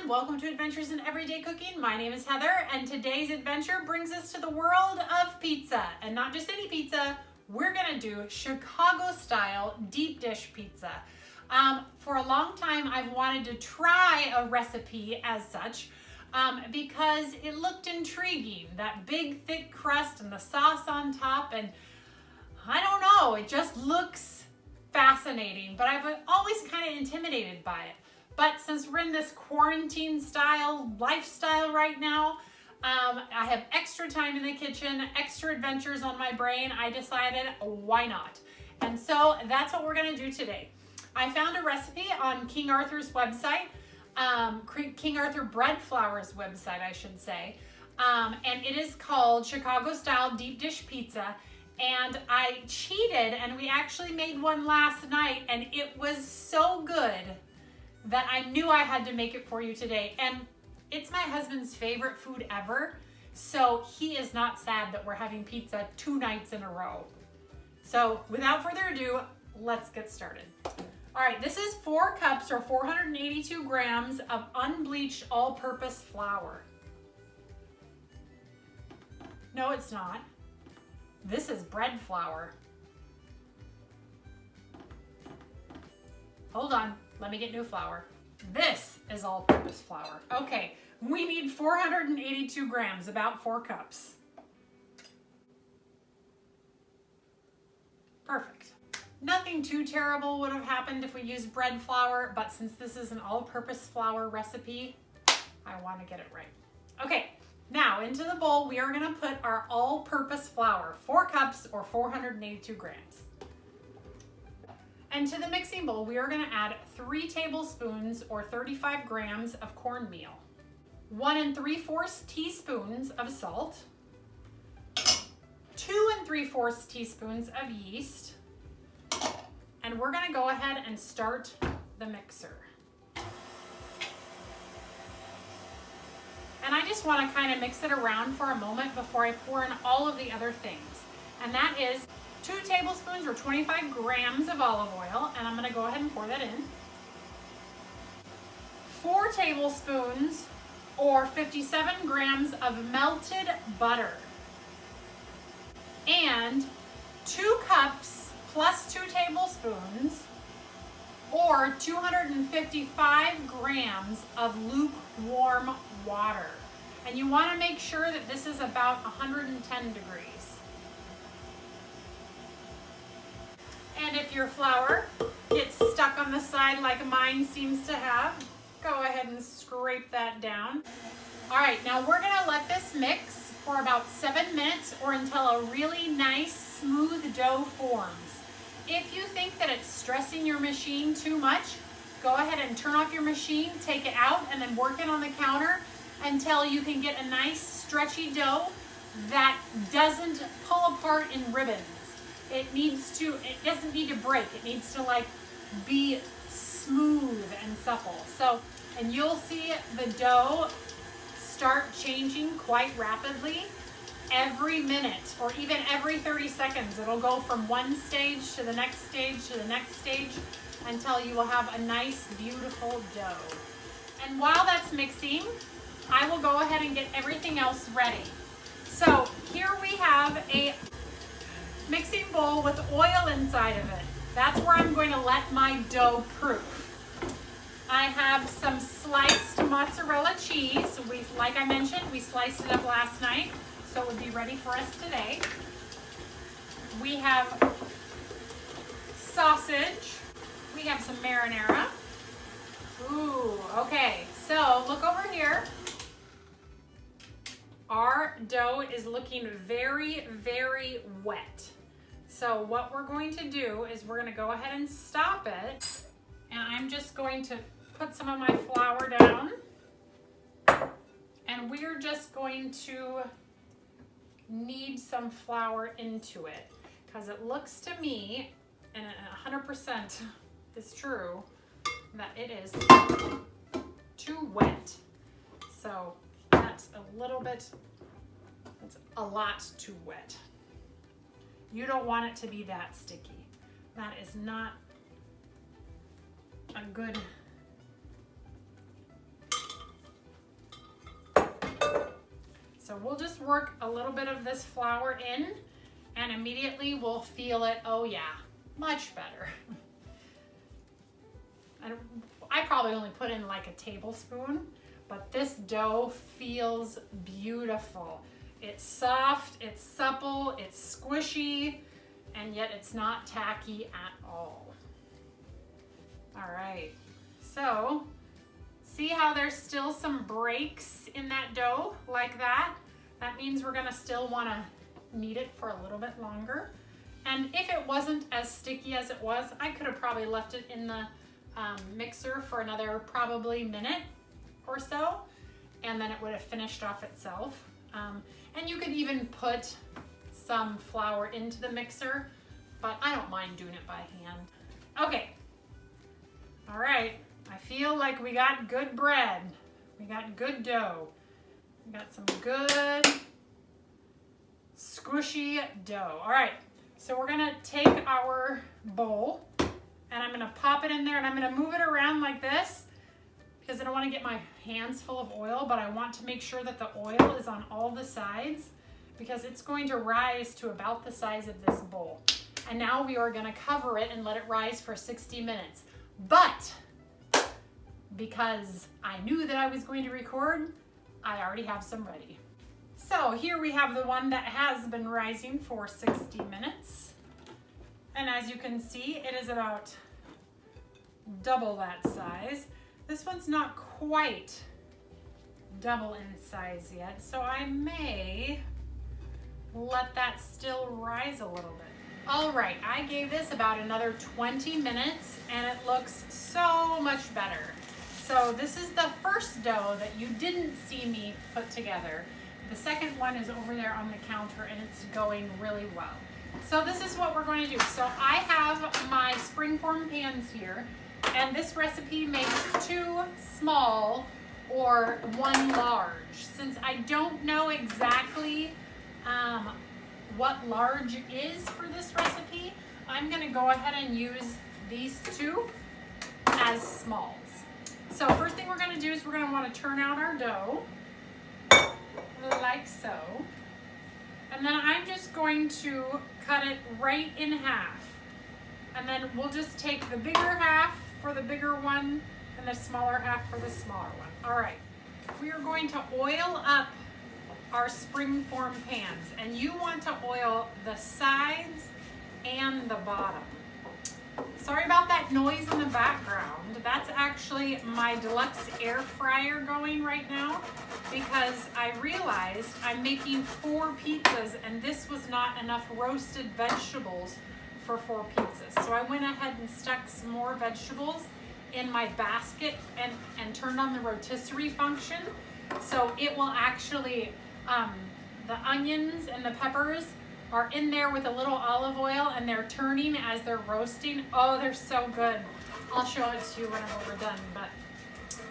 everyone, welcome to Adventures in Everyday Cooking. My name is Heather, and today's adventure brings us to the world of pizza. And not just any pizza, we're gonna do Chicago style deep dish pizza. For a long time, I've wanted to try a recipe as such because it looked intriguing. That big thick crust and the sauce on top, and I don't know, it just looks fascinating, but I've always kind of intimidated by it. But since we're in this quarantine style lifestyle right now, I have extra time in the kitchen, extra adventures on my brain. I decided, why not? And so that's what we're gonna do today. I found a recipe on King Arthur's website, King Arthur Bread Flour's website, I should say. And it is called Chicago Style Deep Dish Pizza. And I cheated, and we actually made one last night, and it was so good that I knew I had to make it for you today. And it's my husband's favorite food ever, so he is not sad that we're having pizza 2 nights in a row. So without further ado, let's get started. All right, this is 4 cups or 482 grams of unbleached all-purpose flour. No, it's not. This is bread flour. Hold on. Let me get new flour. This is all-purpose flour. Okay, we need 482 grams, about 4 cups. Perfect. Nothing too terrible would have happened if we used bread flour, but since this is an all-purpose flour recipe, I want to get it right. Okay, now into the bowl, we are going to put our all-purpose flour, 4 cups or 482 grams. And to the mixing bowl, we are going to add 3 tablespoons or 35 grams of cornmeal, 1 3/4 teaspoons of salt, 2 3/4 teaspoons of yeast, and we're going to go ahead and start the mixer. And I just want to kind of mix it around for a moment before I pour in all of the other things. And that is 2 tablespoons or 25 grams of olive oil, and I'm going to go ahead and pour that in. 4 tablespoons or 57 grams of melted butter. And 2 cups plus 2 tablespoons or 255 grams of lukewarm water. And you want to make sure that this is about 110 degrees. And if your flour gets stuck on the side like mine seems to have, go ahead and scrape that down. All right, now we're gonna let this mix for about 7 minutes or until a really nice smooth dough forms. If you think that it's stressing your machine too much, go ahead and turn off your machine, take it out, and then work it on the counter until you can get a nice stretchy dough that doesn't pull apart in ribbons. It doesn't need to break. It needs to like be smooth and supple. So, and you'll see the dough start changing quite rapidly every minute or even every 30 seconds. It'll go from one stage to the next stage to the next stage until you will have a nice, beautiful dough. And while that's mixing, I will go ahead and get everything else ready. So here we have a mixing bowl with oil inside of it. That's where I'm going to let my dough proof. I have some sliced mozzarella cheese. Like I mentioned, we sliced it up last night, so it would be ready for us today. We have sausage. We have some marinara. Ooh, okay. So look over here. Our dough is looking very, very wet. So what we're going to do is we're going to go ahead and stop it. And I'm just going to put some of my flour down. And we're just going to knead some flour into it. Because it looks to me, and 100% is true, that it is too wet. So that's it's a lot too wet. You don't want it to be that sticky. That is not a good So we'll just work a little bit of this flour in and immediately we'll feel it. Oh yeah, much better. And I probably only put in like a tablespoon, but this dough feels beautiful. It's soft, it's supple, it's squishy, and yet it's not tacky at all. All right, so see how there's still some breaks in that dough like that? That means we're gonna still wanna knead it for a little bit longer. And if it wasn't as sticky as it was, I could have probably left it in the mixer for another probably minute or so, and then it would have finished off itself. And you could even put some flour into the mixer, but I don't mind doing it by hand. Okay, all right, I feel like we got good bread. We got good dough. We got some good squishy dough. All right, so we're gonna take our bowl and I'm gonna pop it in there and I'm gonna move it around like this because I don't wanna get my hands full of oil, but I want to make sure that the oil is on all the sides because it's going to rise to about the size of this bowl. And now we are gonna cover it and let it rise for 60 minutes. But because I knew that I was going to record, I already have some ready. So here we have the one that has been rising for 60 minutes. And as you can see, it is about double that size. This one's not quite double in size yet, so I may let that still rise a little bit. All right, I gave this about another 20 minutes and it looks so much better. So this is the first dough that you didn't see me put together. The second one is over there on the counter and it's going really well. So this is what we're going to do. So I have my springform pans here, and this recipe makes 2 small or 1 large. Since I don't know exactly what large is for this recipe, I'm gonna go ahead and use these 2 as smalls. So first thing we're gonna do is we're gonna wanna turn out our dough, like so. And then I'm just going to cut it right in half. And then we'll just take the bigger half for the bigger one and the smaller half for the smaller one. All right, we are going to oil up our springform pans, and you want to oil the sides and the bottom. Sorry about that noise in the background. That's actually my deluxe air fryer going right now because I realized I'm making 4 pizzas and this was not enough roasted vegetables for 4 pizzas. So I went ahead and stuck some more vegetables in my basket and turned on the rotisserie function. So it will actually, the onions and the peppers are in there with a little olive oil and they're turning as they're roasting. Oh, they're so good. I'll show it to you whenever we're done, but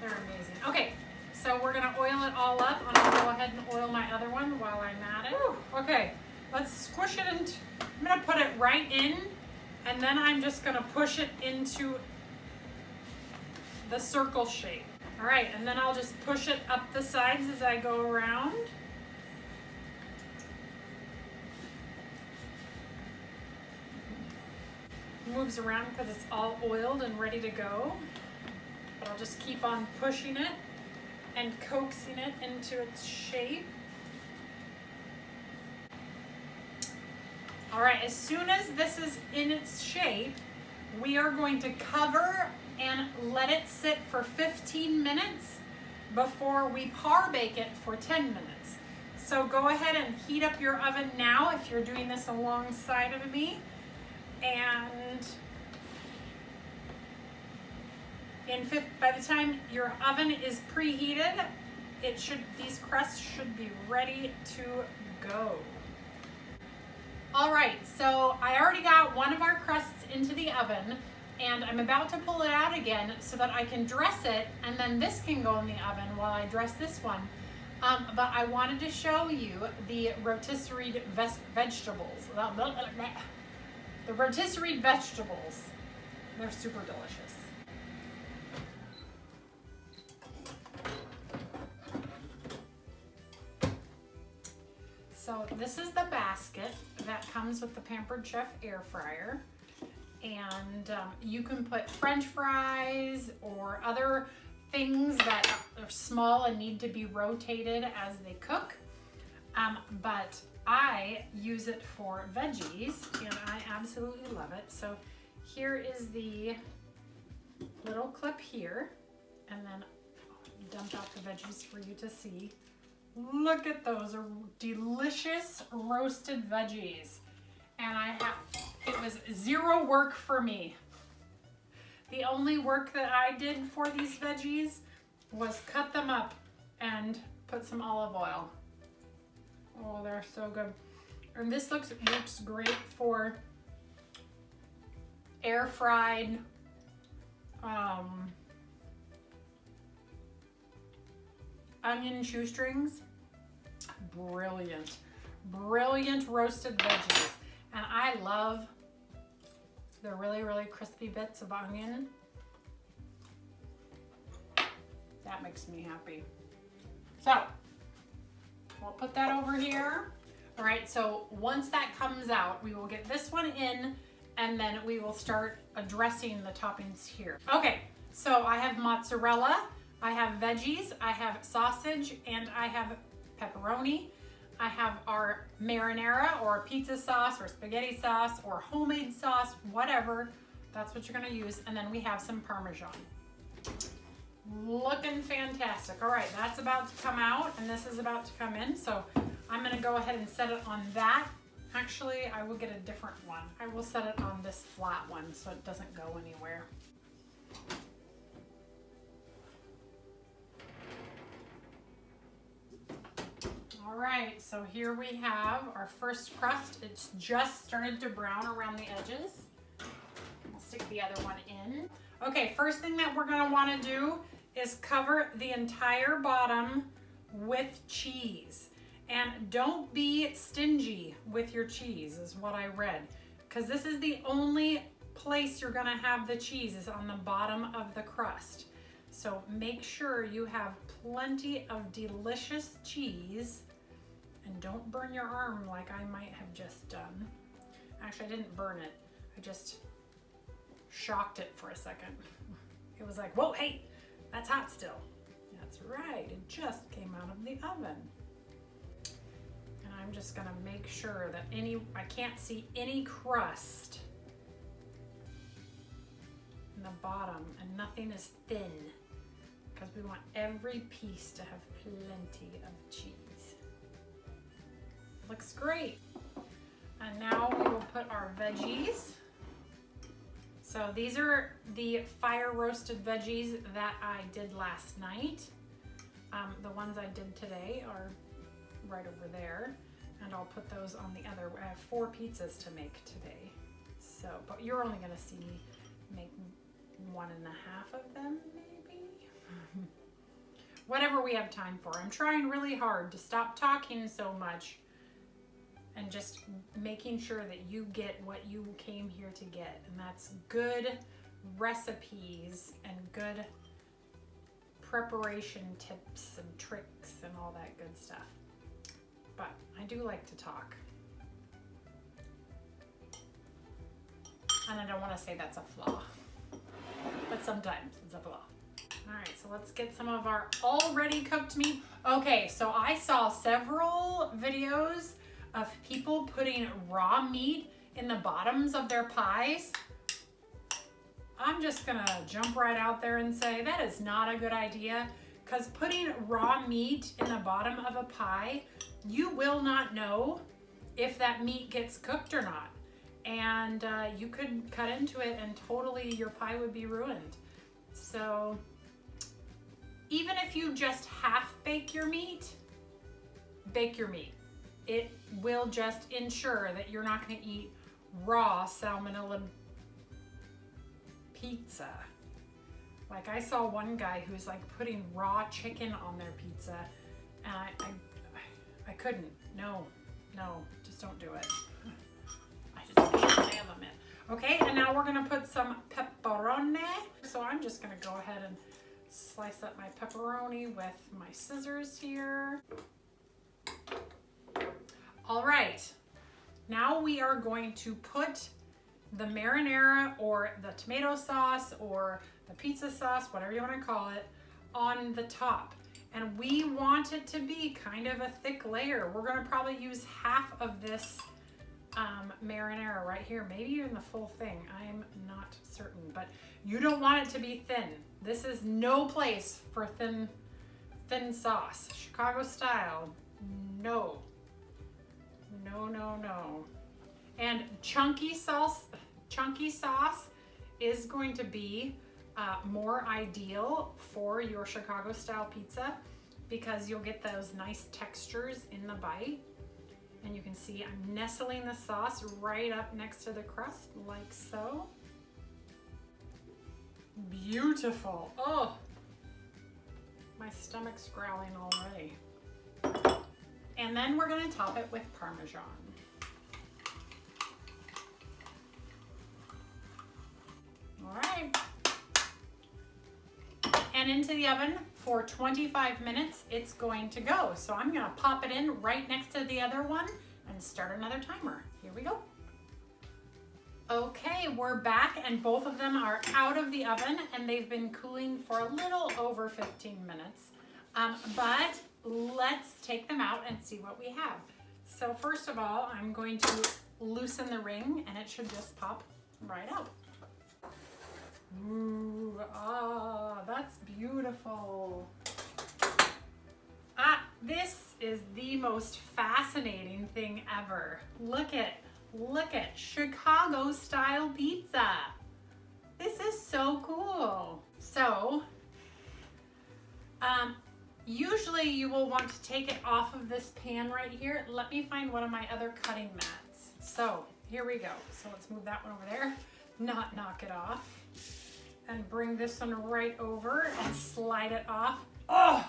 they're amazing. Okay, so we're gonna oil it all up. I'm gonna go ahead and oil my other one while I'm at it. Okay, let's squish it in. I'm gonna put it right in, and then I'm just gonna push it into the circle shape. All right, and then I'll just push it up the sides as I go around. Moves around because it's all oiled and ready to go. But I'll just keep on pushing it and coaxing it into its shape. All right, as soon as this is in its shape, we are going to cover and let it sit for 15 minutes before we par bake it for 10 minutes. So go ahead and heat up your oven now if you're doing this alongside of me. And by the time your oven is preheated, these crusts should be ready to go. All right, so I already got one of our crusts into the oven, and I'm about to pull it out again so that I can dress it, and then this can go in the oven while I dress this one. But I wanted to show you the rotisserie vegetables. The rotisserie vegetables. They're super delicious. this is the basket that comes with the Pampered Chef air fryer. And you can put French fries or other things that are small and need to be rotated as they cook. But I use it for veggies and I absolutely love it. So here is the little clip here, and then I'll dump out the veggies for you to see. Look at those delicious roasted veggies. And it was zero work for me. The only work that I did for these veggies was cut them up and put some olive oil. Oh, they're so good. And this works great for air fried onion shoestrings. Brilliant. Brilliant roasted veggies. And I love the really, really crispy bits of onion. That makes me happy. So, we'll put that over here. All right, so once that comes out, we will get this one in, and then we will start addressing the toppings here. Okay, so I have mozzarella, I have veggies, I have sausage, and I have pepperoni. I have our marinara or pizza sauce or spaghetti sauce or homemade sauce, whatever. That's what you're gonna use. And then we have some Parmesan. Looking fantastic. All right, that's about to come out and this is about to come in. So I'm gonna go ahead and set it on that. Actually, I will get a different one. I will set it on this flat one so it doesn't go anywhere. All right, so here we have our first crust. It's just started to brown around the edges. I'll stick the other one in. Okay, first thing that we're gonna wanna do is cover the entire bottom with cheese. And don't be stingy with your cheese, is what I read. Because this is the only place you're gonna have the cheese is on the bottom of the crust. So make sure you have plenty of delicious cheese. And don't burn your arm like I might have just done. Actually, I didn't burn it. I just shocked it for a second. It was like, whoa, hey, that's hot still. That's right, it just came out of the oven. And I'm just gonna make sure that I can't see any crust in the bottom and nothing is thin because we want every piece to have plenty of cheese. Looks great. And now we will put our veggies. So these are the fire roasted veggies that I did last night. The ones I did today are right over there. And I'll put those on the other. I have 4 pizzas to make today. So, but you're only gonna see me make 1.5 of them, maybe? Whatever we have time for. I'm trying really hard to stop talking so much and just making sure that you get what you came here to get. And that's good recipes and good preparation tips and tricks and all that good stuff. But I do like to talk. And I don't want to say that's a flaw, but sometimes it's a flaw. All right, so let's get some of our already cooked meat. Okay, so I saw several videos of people putting raw meat in the bottoms of their pies. I'm just gonna jump right out there and say that is not a good idea, because putting raw meat in the bottom of a pie, you will not know if that meat gets cooked or not. And you could cut into it and totally your pie would be ruined. So even if you just half bake your meat, bake your meat. It will just ensure that you're not gonna eat raw salmonella pizza. Like I saw one guy who's like putting raw chicken on their pizza and I couldn't. No, just don't do it. I just can't fathom it. Okay, and now we're gonna put some pepperoni. So I'm just gonna go ahead and slice up my pepperoni with my scissors here. All right, now we are going to put the marinara or the tomato sauce or the pizza sauce, whatever you want to call it, on the top. And we want it to be kind of a thick layer. We're gonna probably use half of this marinara right here, maybe even the full thing. I'm not certain, but you don't want it to be thin. This is no place for thin sauce. Chicago style, no. No, no, no. And chunky sauce is going to be more ideal for your Chicago style pizza because you'll get those nice textures in the bite. And you can see I'm nestling the sauce right up next to the crust like so. Beautiful. Oh, my stomach's growling already. And then we're gonna top it with Parmesan. All right. And into the oven for 25 minutes it's going to go. So I'm gonna pop it in right next to the other one and start another timer. Here we go. Okay, we're back and both of them are out of the oven and they've been cooling for a little over 15 minutes. But let's take them out and see what we have. So first of all, I'm going to loosen the ring and it should just pop right out. Ooh, ah, that's beautiful. This is the most fascinating thing ever. Look at Chicago style pizza. This is so cool. So, usually you will want to take it off of this pan right here. Let me find one of my other cutting mats. So here we go. So let's move that one over there, not knock it off. And bring this one right over and slide it off. Oh,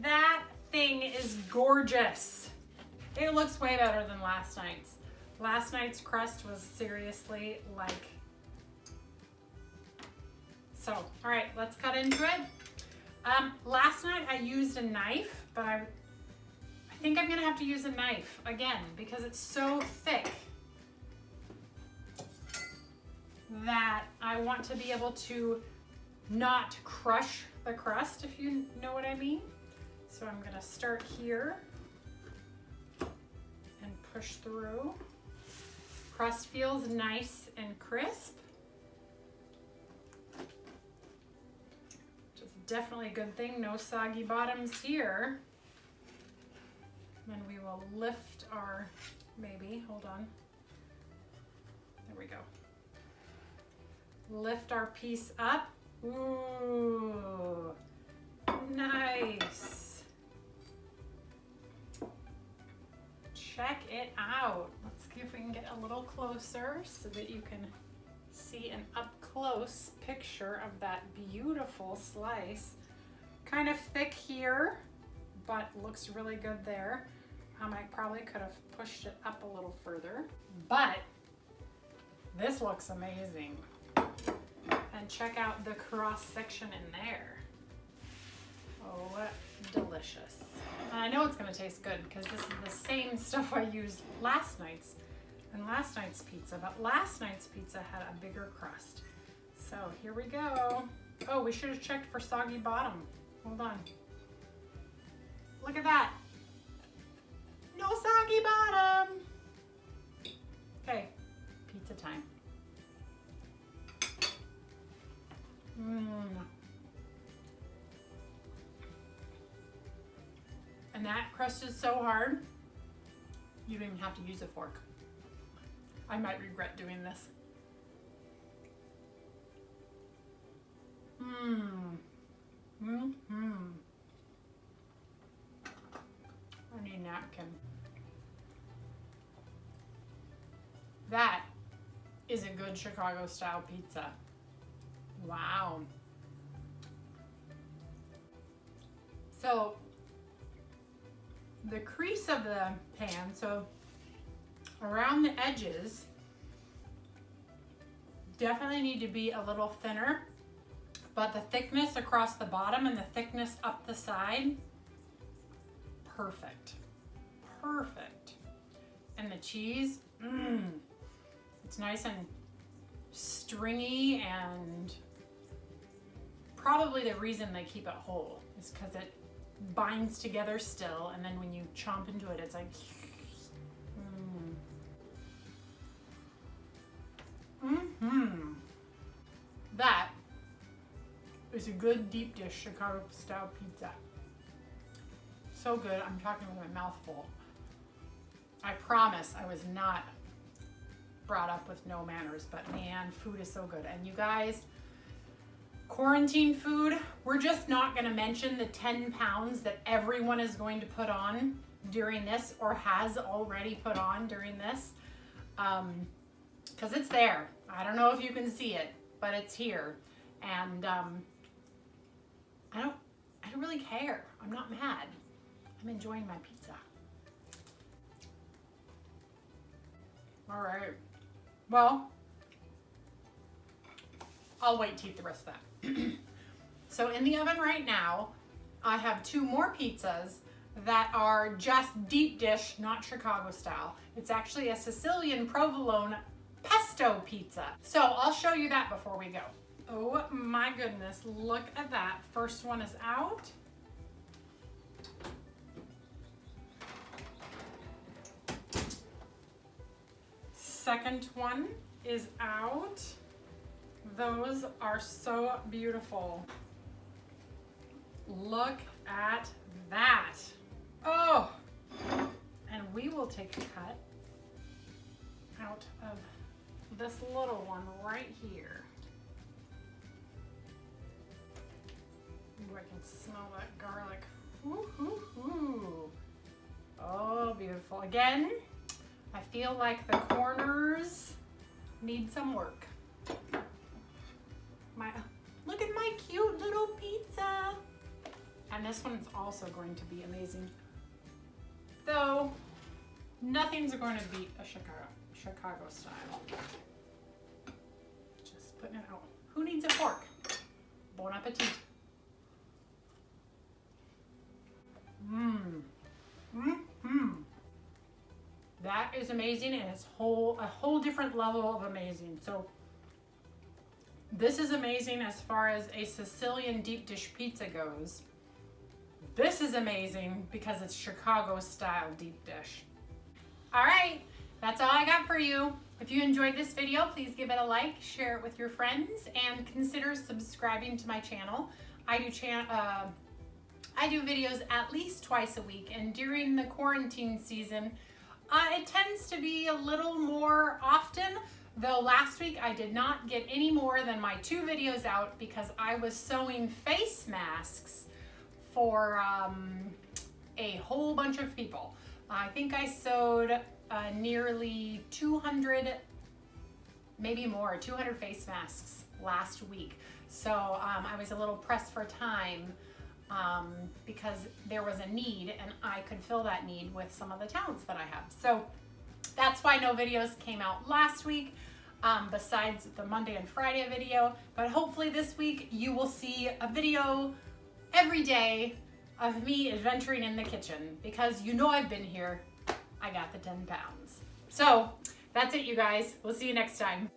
that thing is gorgeous. It looks way better than last night's. Last night's crust was seriously like, so, all right, let's cut into it. Last night I used a knife, but I think I'm gonna have to use a knife again because it's so thick that I want to be able to not crush the crust, if you know what I mean. So I'm gonna start here and push through. Crust feels nice and crisp. Which is definitely a good thing, no soggy bottoms here. Then we will lift our, maybe, hold on. There we go. Lift our piece up. Ooh, nice. Check it out. Let's see if we can get a little closer so that you can see an up close picture of that beautiful slice. Kind of thick here, but looks really good there. I probably could have pushed it up a little further, but this looks amazing. And check out the cross section in there. Oh, delicious. And I know it's gonna taste good because this is the same stuff I used last night's pizza, but last night's pizza had a bigger crust. So here we go. Oh, we should have checked for soggy bottom. Hold on. Look at that. No soggy bottom. Okay, pizza time. And that crust is so hard, you don't even have to use a fork. I might regret doing this. I need a napkin. That is a good Chicago style pizza. Wow. So the crease of the pan, so around the edges, definitely need to be a little thinner, but the thickness across the bottom and the thickness up the side, perfect. perfect. And the cheese, it's nice and stringy, and probably the reason they keep it whole is because it binds together still, and then when you chomp into it, it's like That is a good deep dish Chicago style pizza. So good, I'm talking with my mouth full. I promise I was not brought up with no manners, but man, food is so good. And you guys, quarantine food, we're just not gonna mention the 10 pounds that everyone is going to put on during this, or has already put on during this, because it's there. I don't know if you can see it, but it's here. And I don't really care. I'm not mad. I'm enjoying my pizza. All right. Well, I'll wait to eat the rest of that. So in the oven right now, I have 2 more pizzas that are just deep dish, not Chicago style. It's actually a Sicilian provolone pesto pizza. So I'll show you that before we go. Oh my goodness, look at that. First one is out. Second one is out. Those are so beautiful. Look at that. Oh, and we will take a cut out of this little one right here. Ooh, I can smell that garlic. Ooh. Oh, beautiful. Again, I feel like the corners need some work. Look at my cute little pizza. And this one's also going to be amazing. Though, nothing's going to beat a Chicago style. Just putting it out. Who needs a fork? Bon appetit. That is amazing, and it's a whole different level of amazing. So this is amazing as far as a Sicilian deep dish pizza goes. This is amazing because it's Chicago style deep dish. All right, that's all I got for you. If you enjoyed this video, please give it a like, share it with your friends, and consider subscribing to my channel. I do videos at least twice a week, and during the quarantine season, it tends to be a little more often, though last week I did not get any more than my 2 videos out because I was sewing face masks for a whole bunch of people. I think I sewed nearly 200, maybe more, 200 face masks last week. So I was a little pressed for time because there was a need, and I could fill that need with some of the talents that I have. So that's why no videos came out last week, besides the Monday and Friday video. But hopefully this week you will see a video every day of me adventuring in the kitchen, because you know I've been here. I got the 10 pounds. So that's it, you guys. We'll see you next time.